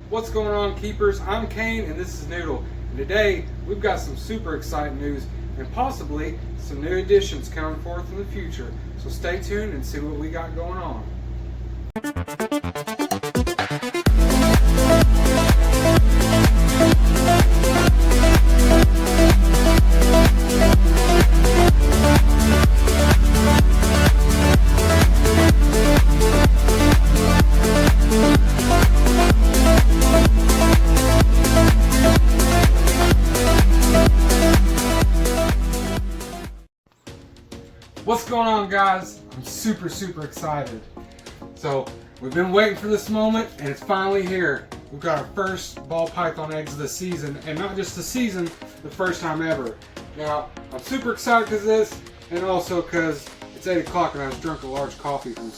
What's going on, keepers? I'm Kane and this is Noodle. And today we've got some super exciting news and possibly some new additions coming forth in the future. So stay tuned and see what we got going on. What's going on, guys? I'm super excited. So we've been waiting for this moment and it's finally here. We've got our first ball python eggs of the season, and not just the season, the first time ever. Now I'm super excited because of this, and also because it's 8 o'clock and I just drank a large coffee from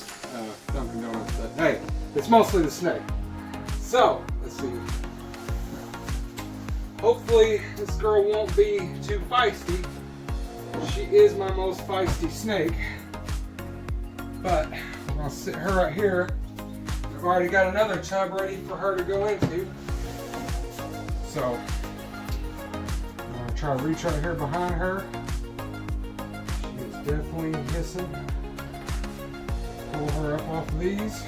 Dunkin' Donuts. But hey, it's mostly the snake. So let's see. Hopefully this girl won't be too feisty. She is my most feisty snake, but I'm gonna sit her right here. I've already got another tub ready for her to go into. So I'm gonna try to reach right here behind her. She is definitely hissing. Pull her up off of these.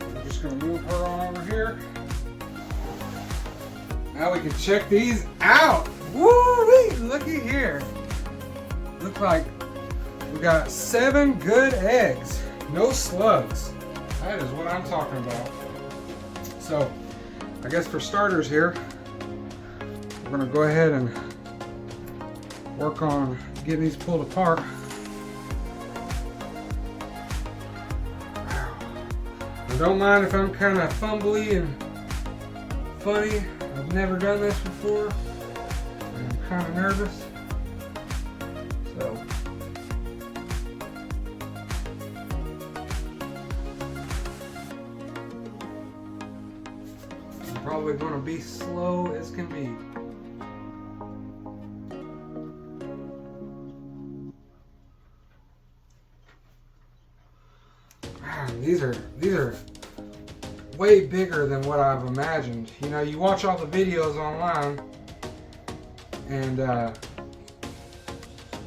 I'm just gonna move her on over here. Now we can check these out. Woo-wee! Looky here. Look like we got 7 good eggs. No slugs. That is what I'm talking about. So, I guess for starters here, we're going to go ahead and work on getting these pulled apart. Now, don't mind if I'm kind of fumbly and funny. I've never done this before. I'm kind of nervous, so I'm probably going to be slow as can be. Man, these are way bigger than what I've imagined. You know, you watch all the videos online, and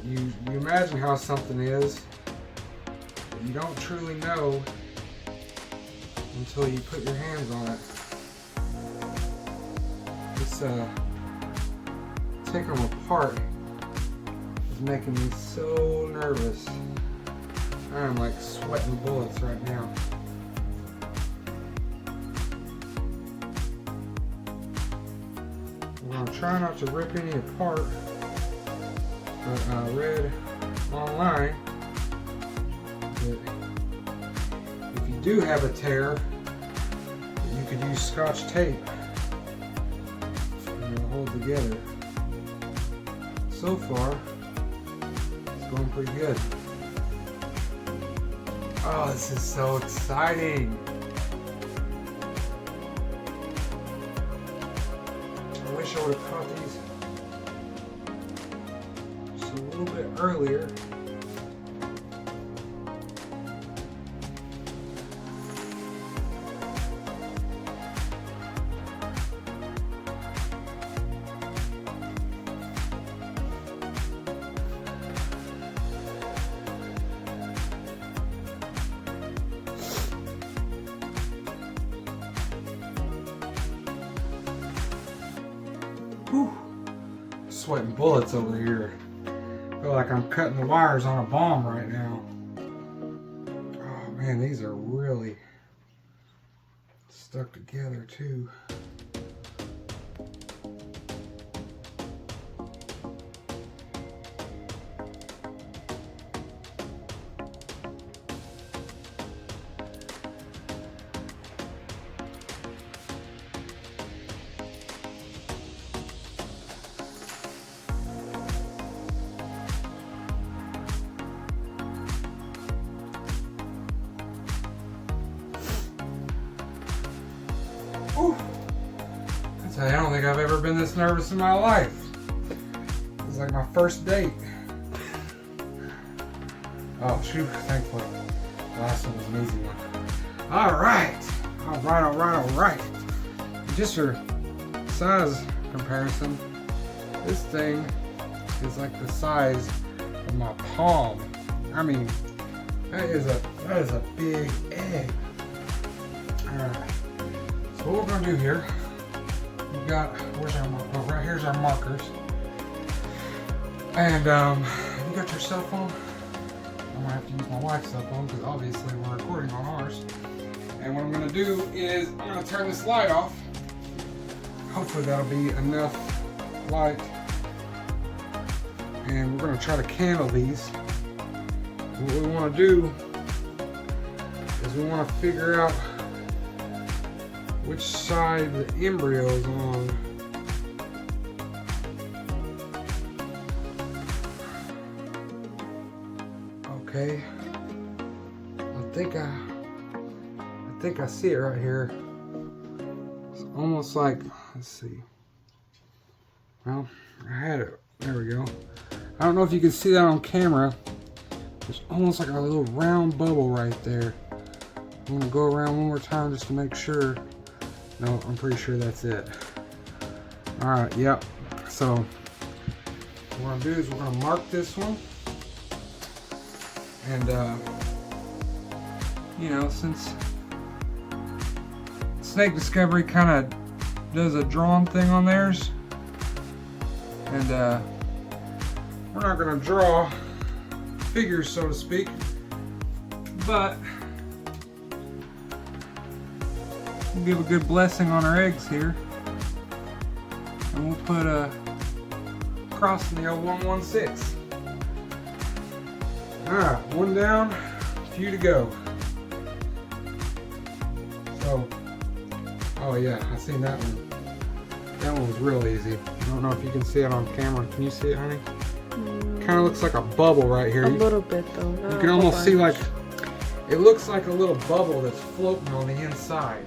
you imagine how something is, but you don't truly know until you put your hands on it. This taking them apart is making me so nervous. I'm like sweating bullets right now. I'm trying not to rip any apart, but I read online that if you do have a tear, you could use Scotch tape and it'll hold together. So far, it's going pretty good. Oh, this is so exciting! I wish I would have caught these just a little bit earlier. Whew. Sweating bullets over here. Feel like I'm cutting the wires on a bomb right now. Oh man, these are really stuck together too. Whew. I don't think I've ever been this nervous in my life. It's like my first date. Oh shoot, thankfully. The last one was an easy one. Alright, All right. Just for size comparison, this thing is like the size of my palm. I mean, that is a big egg. All right. So what we're gonna do here, we've got, where's our marker? Oh, right here's our markers. And you got your cell phone? I'm gonna have to use my wife's cell phone because obviously we're recording on ours. And what I'm gonna do is I'm gonna turn this light off. Hopefully that'll be enough light. And we're gonna try to candle these. What we wanna do is we wanna figure out which side the embryo is on. Okay. I think I see it right here. It's almost like, let's see. Well, I had it. There we go. I don't know if you can see that on camera. There's almost like a little round bubble right there. I'm gonna go around one more time just to make sure. No, I'm pretty sure that's it. Alright, yep. So, what we're gonna do is we're gonna mark this one. And, you know, since Snake Discovery kind of does a drawn thing on theirs, and we're not going to draw figures, so to speak, but we'll give a good blessing on our eggs here, and we'll put a cross in the old 116. Alright, one down, a few to go. So, oh yeah, I seen that one. That one was real easy. I don't know if you can see it on camera. Can you see it, honey? Kind of looks like a bubble right here. A little bit though. You can almost see like, it looks like a little bubble that's floating on the inside.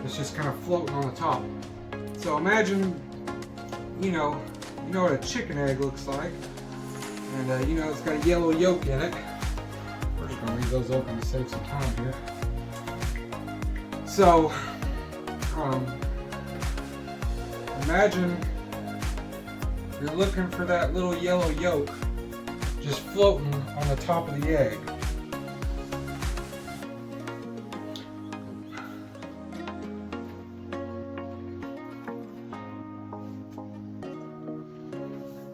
It's just kind of floating on the top. So imagine, you know what a chicken egg looks like. And you know, it's got a yellow yolk in it. We're just gonna leave those open to save some time here. So, imagine you're looking for that little yellow yolk just floating on the top of the egg.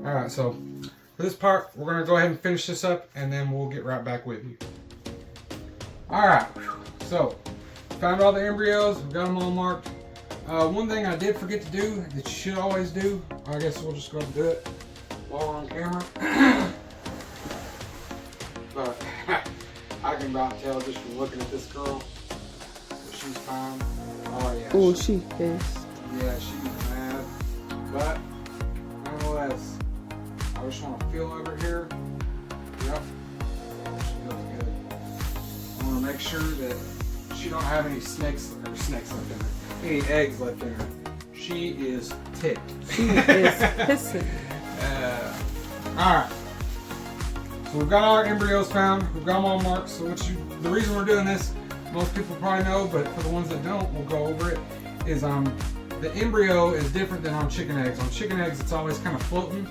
Alright, so for this part, we're going to go ahead and finish this up, and then we'll get right back with you. Alright, so found all the embryos, we got them all marked. One thing I did forget to do, that you should always do, I guess we'll just go ahead and do it while we're on camera. But I can about tell just from looking at this girl that she's fine. Oh yeah. Oh, she pissed. Yeah, she's mad. But nonetheless, I just want to feel over here. Yep. She feels good. I want to make sure that she don't have any snakes left in her. Any eggs left in her. She is ticked. She is pissing. Alright. So we've got all our embryos found. We've got them all marked. So the reason we're doing this, most people probably know, but for the ones that don't, we'll go over it, is the embryo is different than on chicken eggs. On chicken eggs, it's always kind of floating.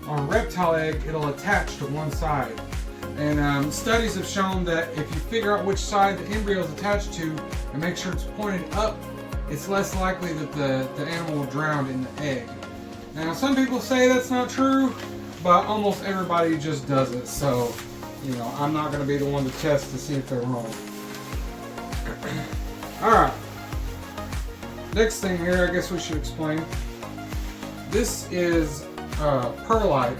On a reptile egg, it'll attach to one side. And studies have shown that if you figure out which side the embryo is attached to and make sure it's pointed up, it's less likely that the animal will drown in the egg. Now, some people say that's not true, but almost everybody just does it. So, you know, I'm not going to be the one to test to see if they're wrong. Alright. Next thing here, I guess we should explain. This is perlite.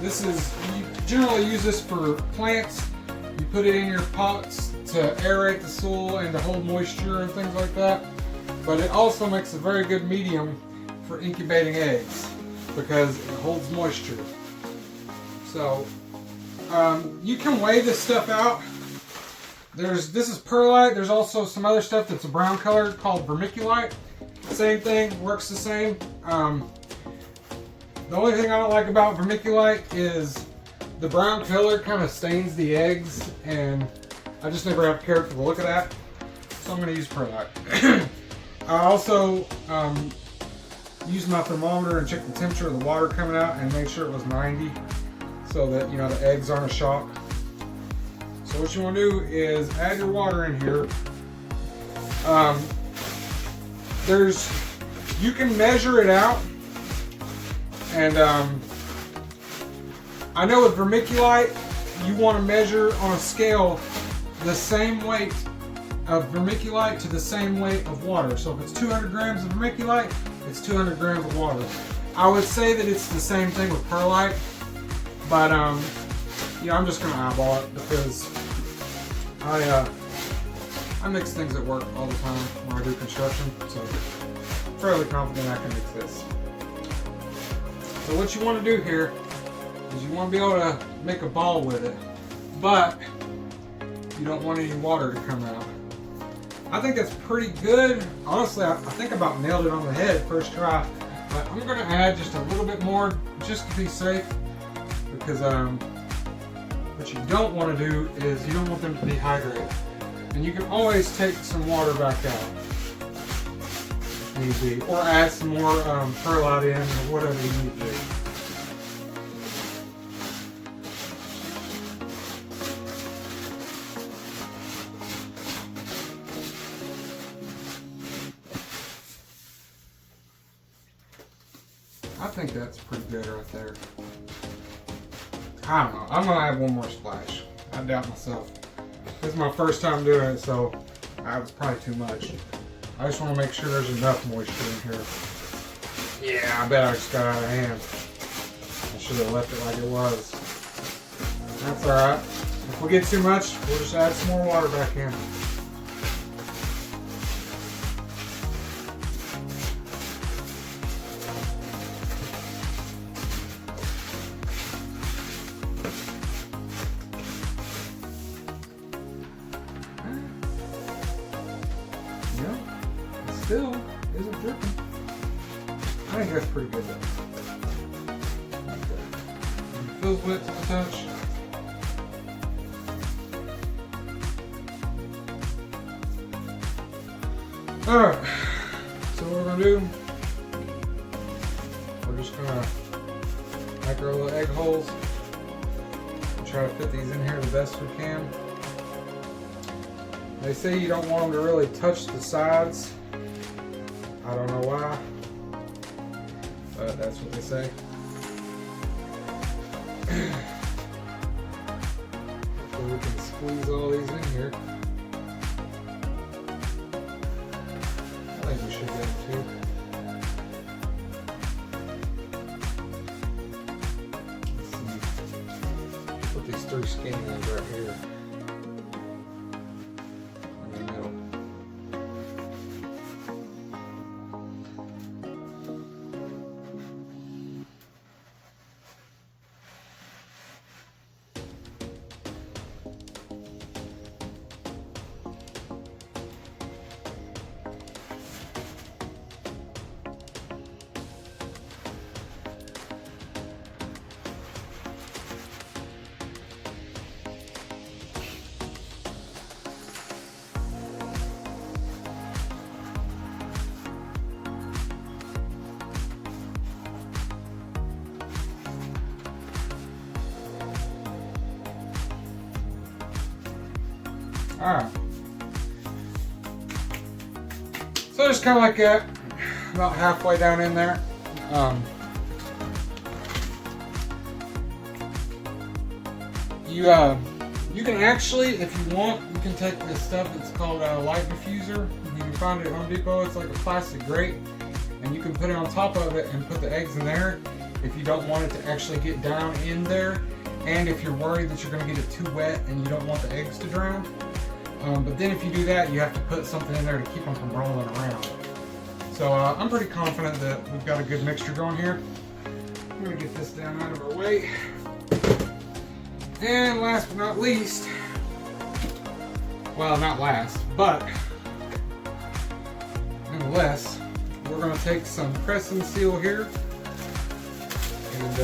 This is, you generally use this for plants. You put it in your pots to aerate the soil and to hold moisture and things like that. But it also makes a very good medium for incubating eggs because it holds moisture. So you can weigh this stuff out. This is perlite. There's also some other stuff that's a brown color called vermiculite. Same thing, works the same. The only thing I don't like about vermiculite is the brown color kind of stains the eggs, and I just never have cared for the look of that. So I'm going to use perlite. I also used my thermometer and checked the temperature of the water coming out and made sure it was 90 so that, you know, the eggs aren't a shock. So what you want to do is add your water in here. You can measure it out, and I know with vermiculite you want to measure on a scale the same weight of vermiculite to the same weight of water. So if it's 200 grams of vermiculite, it's 200 grams of water. I would say that it's the same thing with perlite, but you know, I'm just gonna eyeball it because I mix things at work all the time when I do construction, so I'm fairly confident I can mix this. So what you want to do here is you want to be able to make a ball with it, but you don't want any water to come out. I think that's pretty good. Honestly, I think I about nailed it on the head first try, but I'm going to add just a little bit more just to be safe, because what you don't want to do is you don't want them to dehydrate. And you can always take some water back out if need be, or add some more perlite in, or whatever you need to do. I think that's pretty good right there. I don't know. I'm gonna add one more splash. I doubt myself. This is my first time doing it, so that was probably too much. I just want to make sure there's enough moisture in here. Yeah, I bet I just got out of hand. I should have left it like it was. That's alright. If we get too much, we'll just add some more water back in. Still isn't dripping. I think that's pretty good though. It feels wet to the touch. Alright, so what we're gonna do, we're just gonna make our little egg holes and try to fit these in here the best we can. They say you don't want them to really touch the sides. I don't know why, but that's what they say. So we can squeeze all these in here. I think we should get them too. Let's see. Put these 3 skinny ones right here. Alright. So just kind of like that, about halfway down in there. You can actually, if you want, you can take this stuff that's called a light diffuser. You can find it at Home Depot. It's like a plastic grate, and you can put it on top of it and put the eggs in there if you don't want it to actually get down in there, and if you're worried that you're going to get it too wet and you don't want the eggs to drown. But then if you do that, you have to put something in there to keep them from rolling around. So I'm pretty confident that we've got a good mixture going here. I'm going to get this down out of our way. And last but not least, well, not last, but nonetheless, we're going to take some Crescent Seal here and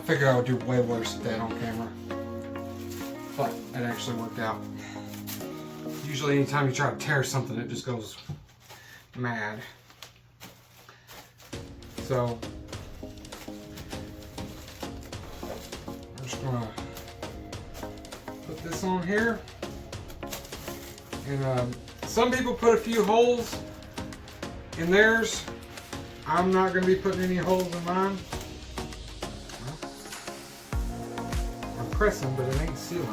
figured I would do way worse at that on camera. But it actually worked out. Usually anytime you try to tear something, it just goes mad. So I'm just gonna put this on here. And some people put a few holes in theirs. I'm not gonna be putting any holes in mine. I'm pressing, but it ain't sealing.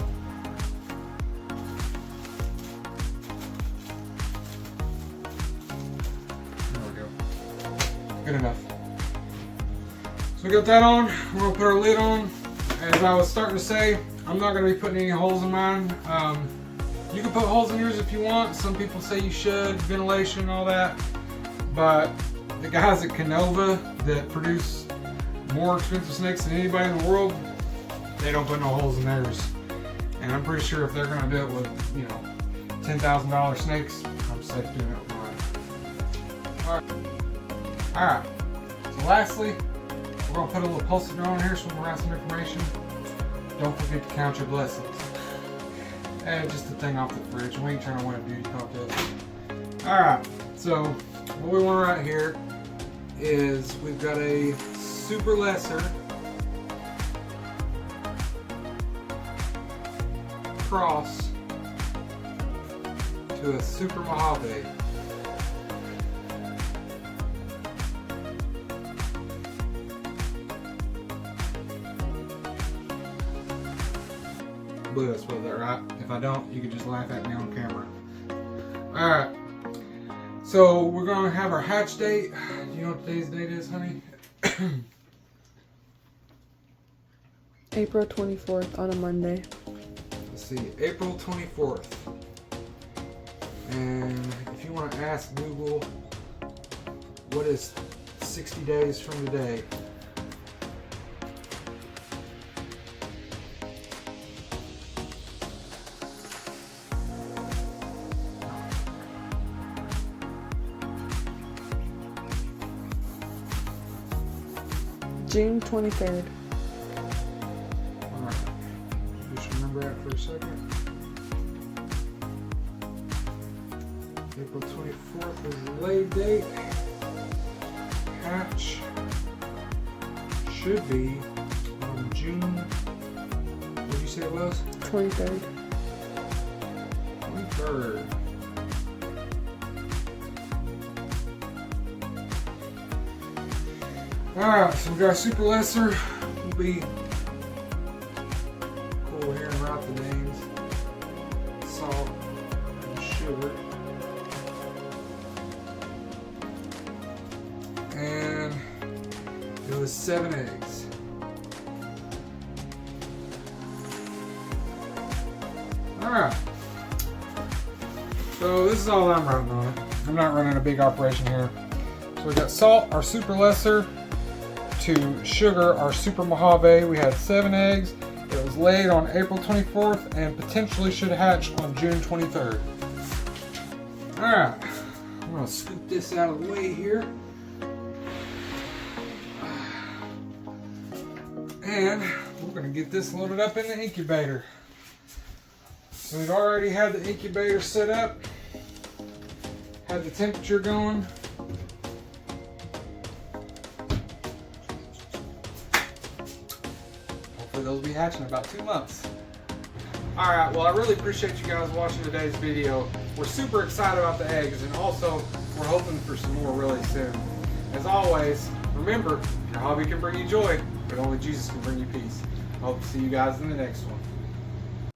There we go. Good enough. So we got that on. We're gonna put our lid on. As I was starting to say, I'm not gonna be putting any holes in mine. You can put holes in yours if you want. Some people say you should, ventilation and all that. But the guys at Canova that produce more expensive snakes than anybody in the world, they don't put no holes in theirs. And I'm pretty sure if they're gonna do it with, you know, $10,000 snakes, I'm safe doing it with mine. Alright. So lastly, we're gonna put a little post-it note on here so we can write some information. Don't forget to count your blessings. And just a thing off the fridge. We ain't trying to win a beauty contest. Alright, so what we want right here is we've got a super lesser cross to a super Mojave. I believe that's what they're right. If I don't, you can just laugh at me on camera. Alright. So we're gonna have our hatch date. Do you know what today's date is, honey? April 24th on a Monday. Let's see, April 24th. And if you want to ask Google, what is 60 days from today? June 23rd. Alright, just remember that for a second. April 24th is the lay date. Hatch should be on June, what did you say it was? 23rd. 23rd. Alright, so we got a super lesser. We'll be cool here and write the names. Salt and sugar. And it was 7 eggs. Alright. So this is all I'm running on it. I'm not running a big operation here. So we got salt, our super lesser, to sugar, our super Mojave. We had 7 eggs. It was laid on April 24th and potentially should hatch on June 23rd. Alright, I'm going to scoop this out of the way here. And we're going to get this loaded up in the incubator. So we've already had the incubator set up, had the temperature going. They'll be hatching in about 2 months. Alright, well I really appreciate you guys watching today's video. We're super excited about the eggs, and also we're hoping for some more really soon. As always, remember, your hobby can bring you joy, but only Jesus can bring you peace. I hope to see you guys in the next one.